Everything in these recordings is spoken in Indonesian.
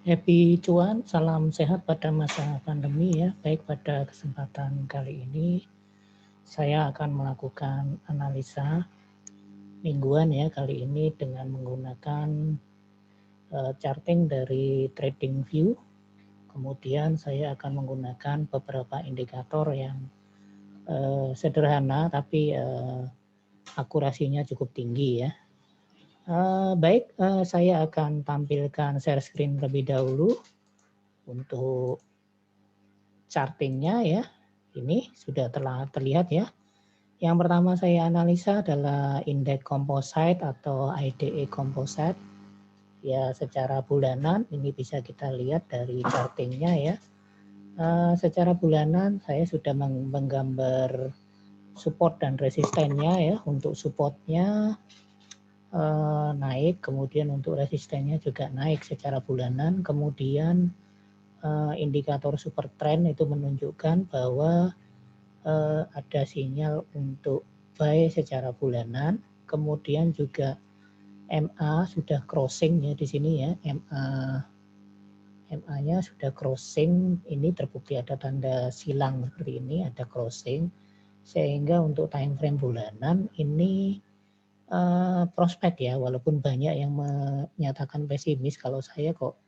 Happy cuan, salam sehat pada masa pandemi ya. Baik, pada kesempatan kali ini saya akan melakukan analisa mingguan ya kali ini dengan menggunakan charting dari TradingView. Kemudian saya akan menggunakan beberapa indikator yang sederhana tapi akurasinya cukup tinggi ya. Baik, saya akan tampilkan share screen terlebih dahulu untuk chartingnya ya. Ini sudah terlihat ya. Yang pertama saya analisa adalah indeks composite atau IDE composite. Ya, secara bulanan ini bisa kita lihat dari chartingnya ya. Secara bulanan saya sudah menggambar support dan resistennya ya. Untuk supportnya naik, kemudian untuk resistennya juga naik secara bulanan. Kemudian indikator super trend itu menunjukkan bahwa ada sinyal untuk buy secara bulanan. Kemudian juga MA sudah crossing ya di sini ya. MA-nya sudah crossing, ini terbukti ada tanda silang seperti ini, ada crossing. Sehingga untuk time frame bulanan ini prospek ya, walaupun banyak yang menyatakan pesimis, kalau saya kok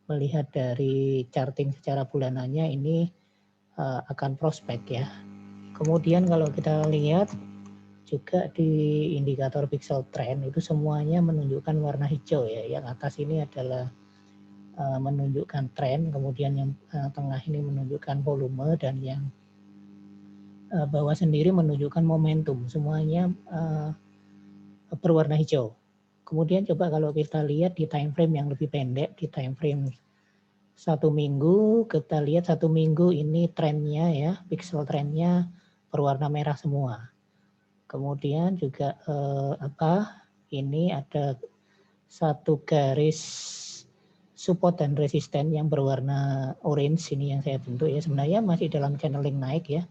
melihat dari charting secara bulanannya ini akan prospek ya. Kemudian kalau kita lihat juga di indikator pixel trend itu semuanya menunjukkan warna hijau ya. Yang atas ini adalah menunjukkan tren, kemudian yang tengah ini menunjukkan volume, dan yang bawah sendiri menunjukkan momentum. Semuanya berwarna hijau. Kemudian coba kalau kita lihat di time frame yang lebih pendek, di time frame 1 minggu, kita lihat 1 minggu ini trennya ya, pixel trennya berwarna merah semua. Kemudian juga ini ada satu garis support dan resisten yang berwarna orange, ini yang saya bentuk ya. Sebenarnya masih dalam channeling naik ya.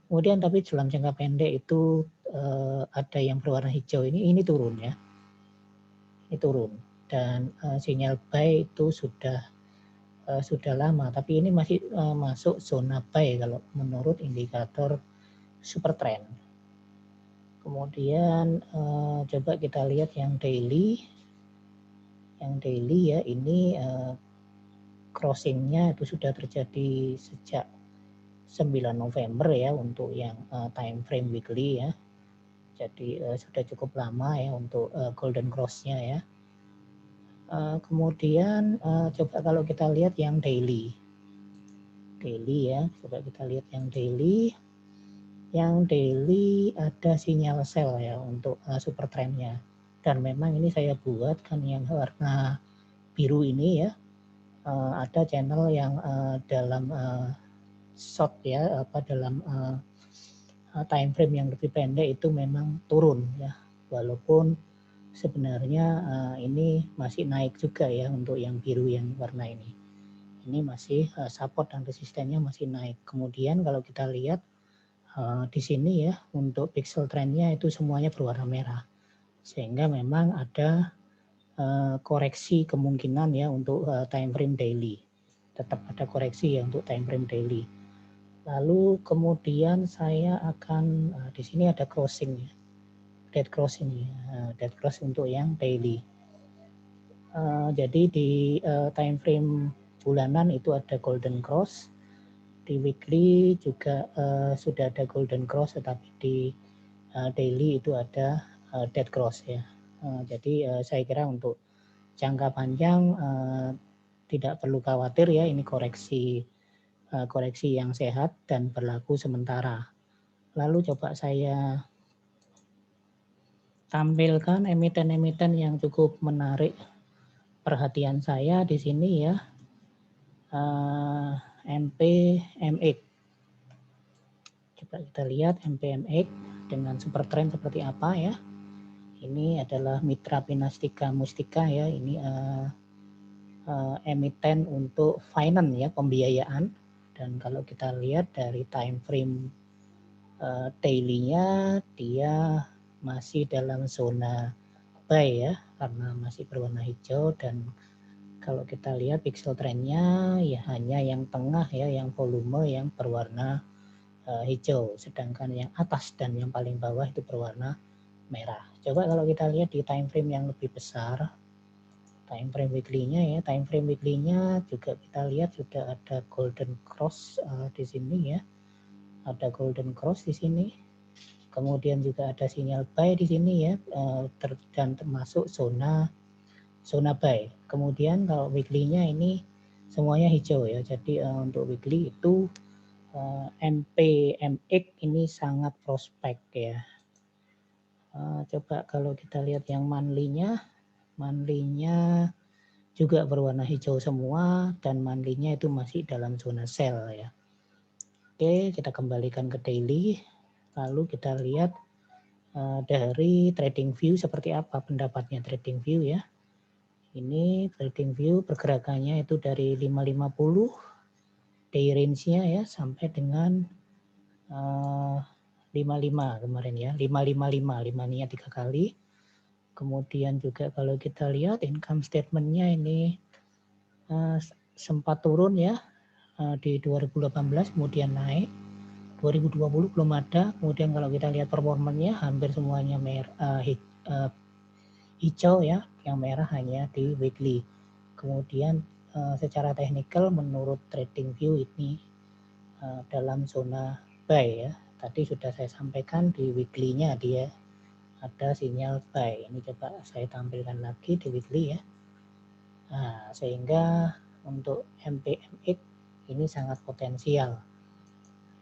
Kemudian tapi dalam jangka pendek itu ada yang berwarna hijau, ini turun ya. Ini turun, dan sinyal buy itu sudah lama, tapi ini masih masuk zona buy kalau menurut indikator super trend. Kemudian coba kita lihat yang daily. Yang daily ya, ini crossingnya itu sudah terjadi sejak 9 November ya untuk yang time frame weekly ya. Jadi sudah cukup lama ya untuk golden cross-nya ya. Kemudian coba kalau kita lihat yang daily ya, coba kita lihat yang daily. Yang daily ada sinyal sell ya untuk super trendnya, dan memang ini saya buat kan yang warna biru ini ya, ada channel yang dalam short ya, dalam time frame yang lebih pendek itu memang turun ya, walaupun sebenarnya ini masih naik juga ya untuk yang biru yang warna ini. Ini masih support dan resistennya masih naik. Kemudian kalau kita lihat di sini ya, untuk pixel trendnya itu semuanya berwarna merah. Sehingga memang ada koreksi kemungkinan ya untuk time frame daily. Tetap ada koreksi ya untuk time frame daily. Lalu kemudian saya akan di sini ada crossing ya. Dead cross ini, dead cross untuk yang daily. Jadi di time frame bulanan itu ada golden cross, di weekly juga sudah ada golden cross, tetapi di daily itu ada dead cross ya. Jadi saya kira untuk jangka panjang tidak perlu khawatir ya, ini koreksi yang sehat dan berlaku sementara. Lalu coba saya tampilkan emiten-emiten yang cukup menarik perhatian saya di sini ya. MPMX. Coba kita lihat MPMX dengan super trend seperti apa ya. Ini adalah Mitra Pinastika Mustika ya. Ini emiten untuk finance ya, pembiayaan. Dan kalau kita lihat dari time frame daily-nya, dia masih dalam zona buy ya, karena masih berwarna hijau, dan Kalau kita lihat pixel trendnya ya hanya yang tengah ya, yang volume yang berwarna hijau, sedangkan yang atas dan yang paling bawah itu berwarna merah. Coba kalau kita lihat di time frame yang lebih besar, time frame weekly-nya ya, time frame weekly-nya juga kita lihat sudah ada golden cross di sini ya, ada golden cross di sini. Kemudian juga ada sinyal buy di sini ya, dan termasuk zona buy. Kemudian kalau weekly-nya ini semuanya hijau ya. Jadi untuk weekly itu MPMX ini sangat prospek ya. Coba kalau kita lihat yang monthly-nya juga berwarna hijau semua dan monthly-nya itu masih dalam zona sell ya. Oke, kita kembalikan ke daily. Lalu kita lihat dari trading view seperti apa pendapatnya trading view ya. Ini trading view pergerakannya itu dari 550 day range-nya ya sampai dengan 55 kemarin ya, 555, 5-nya 3 kali. Kemudian juga kalau kita lihat income statement-nya ini sempat turun ya di 2018, kemudian naik. 2020 belum ada. Kemudian kalau kita lihat performanya hampir semuanya hijau ya, yang merah hanya di weekly. Kemudian secara teknikal menurut trading view ini dalam zona buy ya. Tadi sudah saya sampaikan di weekly-nya dia ada sinyal buy. Ini coba saya tampilkan lagi di weekly ya. Nah, sehingga untuk MPMX ini sangat potensial.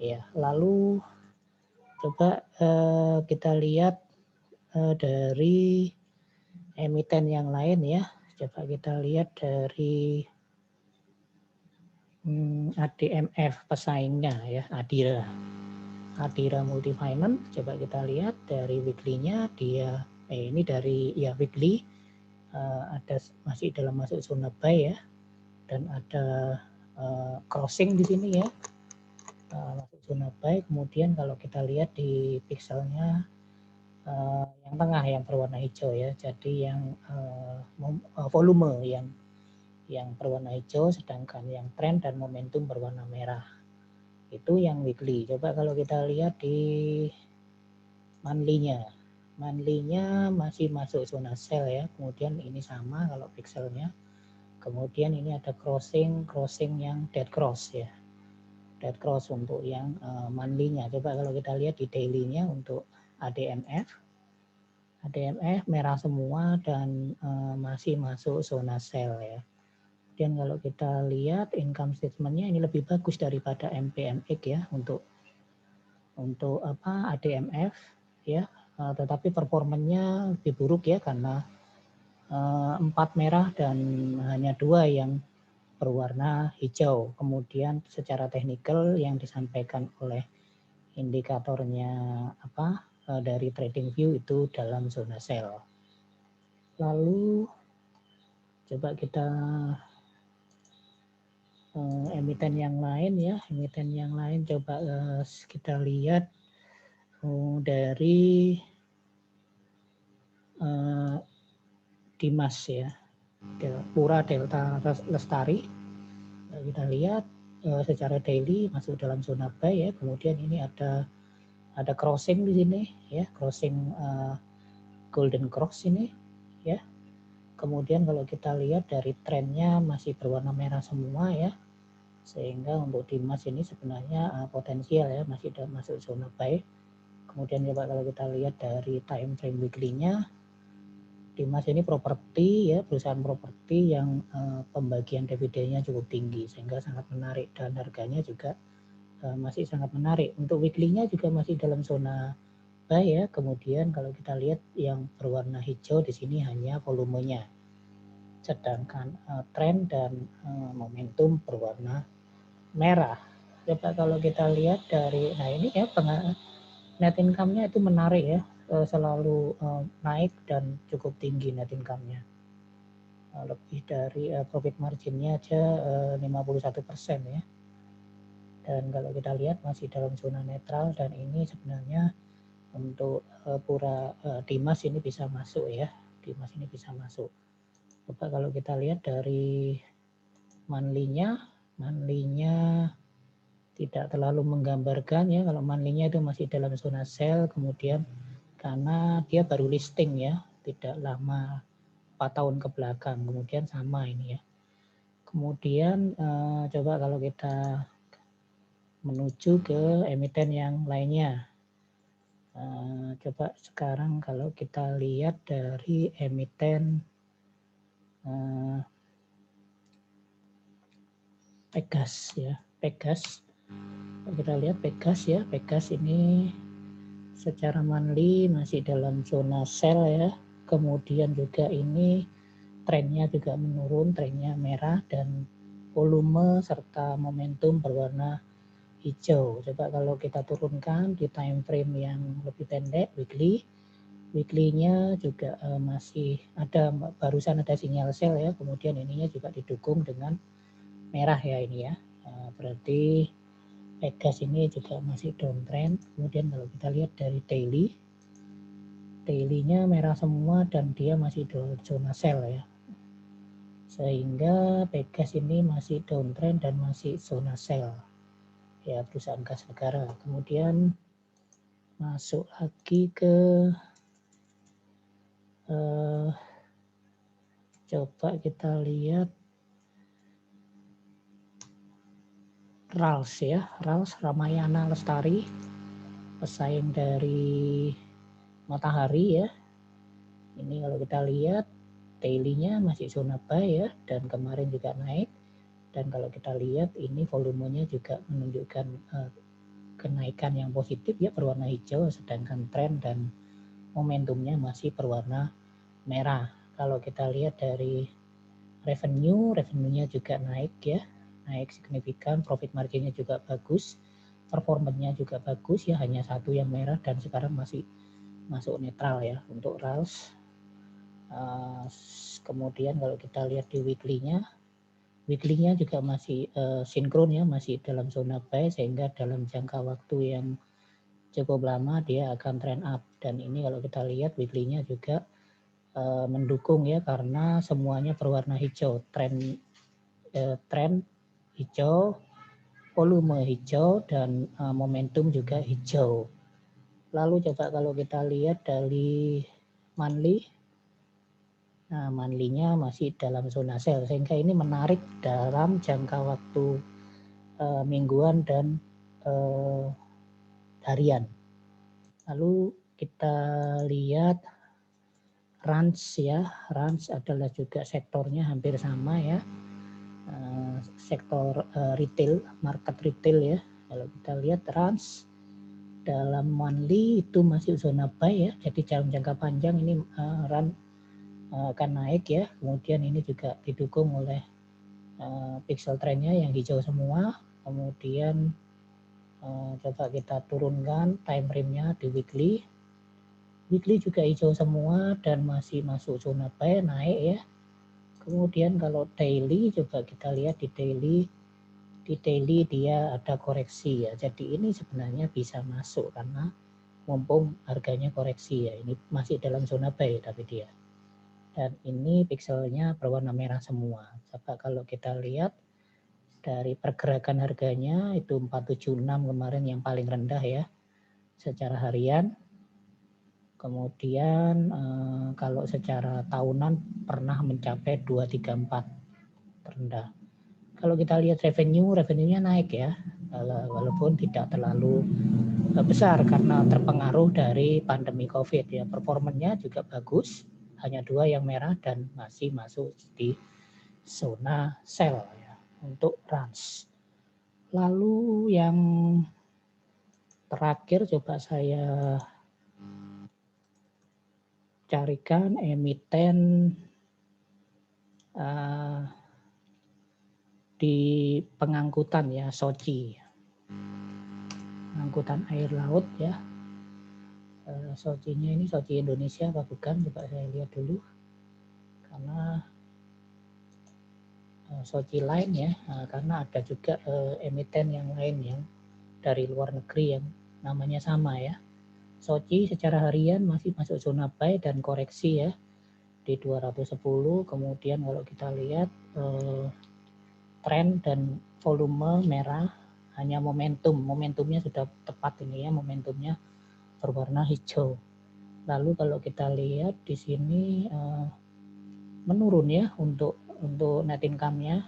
Ya, lalu coba kita lihat dari emiten yang lain ya. Coba kita lihat dari ADMF pesaingnya ya, Adira Multifinance. Coba kita lihat dari weekly-nya dia ini dari ya weekly ada masih dalam masuk zona buy ya, dan ada crossing di sini ya, masuk zona buy. Kemudian kalau kita lihat di pixelnya yang tengah yang berwarna hijau ya, jadi yang volume yang berwarna hijau, sedangkan yang trend dan momentum berwarna merah. Itu yang weekly. Coba kalau kita lihat di monthly-nya masih masuk zona sell ya. Kemudian ini sama kalau pixelnya. Kemudian ini ada crossing yang dead cross ya. Dead cross untuk yang monthly-nya. Coba kalau kita lihat di daily-nya untuk ADMF merah semua dan masih masuk zona sell ya. Dan kalau kita lihat income statement-nya ini lebih bagus daripada MPMX ya untuk ADMF ya, tetapi performanya lebih buruk ya karena 4 merah dan hanya 2 yang berwarna hijau. Kemudian secara teknikal yang disampaikan oleh indikatornya dari trading view itu dalam zona sell. Lalu coba kita emiten yang lain ya, coba kita lihat dari Dimas ya, Pura Delta Lestari. Kita lihat secara daily masuk dalam zona buy ya. Kemudian ini ada crossing di sini ya, crossing golden cross ini ya. Kemudian kalau kita lihat dari trennya masih berwarna merah semua ya, sehingga untuk Dimas ini sebenarnya potensial ya, masih masuk zona buy. Kemudian coba kalau kita lihat dari time frame weekly-nya, Dimas ini properti ya, perusahaan properti yang pembagian dividennya cukup tinggi sehingga sangat menarik, dan harganya juga masih sangat menarik. Untuk weekly-nya juga masih dalam zona buy ya. Kemudian kalau kita lihat yang berwarna hijau di sini hanya volumenya, sedangkan tren dan momentum berwarna merah. Coba kalau kita lihat dari, nah ini ya net income-nya itu menarik ya, selalu naik dan cukup tinggi net income-nya. Lebih dari profit margin-nya aja 51% ya. Dan kalau kita lihat masih dalam zona netral, dan ini sebenarnya untuk Dimas ini bisa masuk ya. Dimas ini bisa masuk. Coba kalau kita lihat dari monthly-nya tidak terlalu menggambarkan ya. Kalau monthly-nya itu masih dalam zona sell, kemudian karena dia baru listing ya, tidak lama 4 tahun ke belakang, kemudian sama ini ya. Kemudian coba kalau kita menuju ke emiten yang lainnya. Coba sekarang kalau kita lihat dari emiten Pegas ya, Pegas. Kita lihat Pegas ya, Pegas ini secara monthly masih dalam zona sell ya. Kemudian juga ini trennya juga menurun, trennya merah dan volume serta momentum berwarna hijau. Coba kalau kita turunkan di time frame yang lebih pendek, weekly-nya juga masih ada, barusan ada sinyal sell ya, kemudian ininya juga didukung dengan merah ya ini ya. Berarti Pegas ini juga masih downtrend. Kemudian kalau kita lihat dari daily-nya merah semua dan dia masih zona sell ya. Sehingga Pegas ini masih downtrend dan masih zona sell. Ya, perusahaan gas negara. Kemudian masuk lagi ke coba kita lihat RALS ya, RALS Ramayana Lestari, pesaing dari Matahari ya. Ini kalau kita lihat daily-nya masih zona buy ya, dan kemarin juga naik. Dan kalau kita lihat ini volumenya juga menunjukkan kenaikan yang positif ya, berwarna hijau, sedangkan tren dan momentumnya masih berwarna merah. Kalau kita lihat dari revenue-nya juga naik ya, naik signifikan, profit marginnya juga bagus, performanya juga bagus ya, hanya satu yang merah dan sekarang masih masuk netral ya untuk RALS. Kemudian kalau kita lihat di weekly-nya juga masih sinkron ya, masih dalam zona buy, sehingga dalam jangka waktu yang cukup lama dia akan trend up. Dan ini kalau kita lihat weekly-nya juga mendukung ya, karena semuanya berwarna hijau, tren hijau, volume hijau, dan momentum juga hijau. Lalu coba kalau kita lihat dari monthly, nah monthly-nya masih dalam zona sell, sehingga ini menarik dalam jangka waktu mingguan dan harian. Lalu kita lihat Ranch ya, Ranch adalah juga sektornya hampir sama ya, sektor retail, market retail ya. Kalau kita lihat Ranch dalam monthly itu masih zona buy ya, jadi dalam jangka panjang ini run akan naik ya. Kemudian ini juga didukung oleh pixel trennya yang hijau semua. Kemudian coba kita turunkan time frame-nya di weekly juga hijau semua dan masih masuk zona buy, naik ya. Kemudian kalau daily, coba kita lihat di daily dia ada koreksi ya, jadi ini sebenarnya bisa masuk karena mumpung harganya koreksi ya, ini masih dalam zona buy tapi dia, dan ini pixelnya berwarna merah semua. Coba kalau kita lihat dari pergerakan harganya itu 476 kemarin yang paling rendah ya secara harian. Kemudian kalau secara tahunan pernah mencapai 234 terendah. Kalau kita lihat revenue-nya naik ya, walaupun tidak terlalu besar karena terpengaruh dari pandemi COVID ya. Performanya juga bagus, hanya 2 yang merah dan masih masuk di zona sell ya untuk Ranch. Lalu yang terakhir coba saya carikan emiten di pengangkutan ya, Soci, pengangkutan air laut ya. Socinya ini Soci Indonesia apa bukan, coba saya lihat dulu, karena Soci lain ya, karena ada juga emiten yang lain yang dari luar negeri yang namanya sama ya. Soci secara harian masih masuk zona buy dan koreksi ya, di 210. Kemudian kalau kita lihat tren dan volume merah, hanya momentumnya sudah tepat ini ya, momentumnya berwarna hijau. Lalu kalau kita lihat di sini menurun ya untuk net income-nya,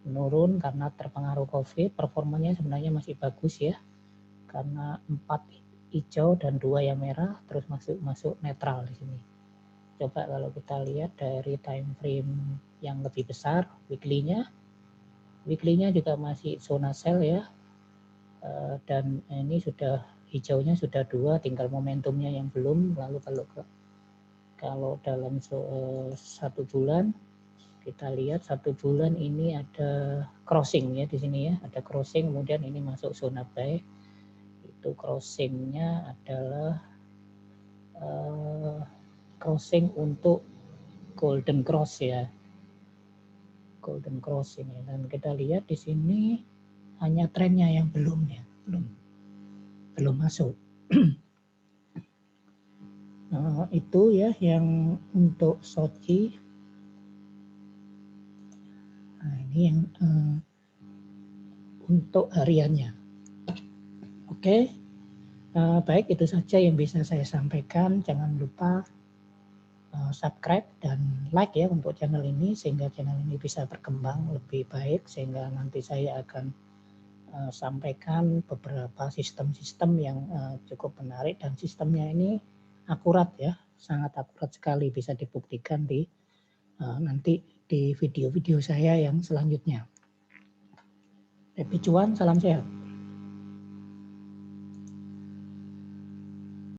menurun karena terpengaruh COVID. Performanya sebenarnya masih bagus ya, karena 4 hijau dan 2 yang merah, terus masuk netral di sini. Coba kalau kita lihat dari time frame yang lebih besar, weekly-nya juga masih zona sell ya, dan ini sudah hijaunya sudah 2, tinggal momentumnya yang belum. Lalu kalau dalam 1 bulan, kita lihat 1 bulan ini ada crossing ya di sini ya, ada crossing, kemudian ini masuk zona buy. Itu crossingnya adalah crossing untuk golden cross ya, golden cross ini. Dan kita lihat di sini hanya trennya yang belum ya, belum masuk. Itu ya yang untuk Soci. Nah, ini yang untuk hariannya. Oke, baik, itu saja yang bisa saya sampaikan. Jangan lupa subscribe dan like ya untuk channel ini, sehingga channel ini bisa berkembang lebih baik, sehingga nanti saya akan sampaikan beberapa sistem-sistem yang cukup menarik, dan sistemnya ini akurat ya, sangat akurat sekali, bisa dibuktikan di nanti di video-video saya yang selanjutnya. Happy cuan, salam sehat.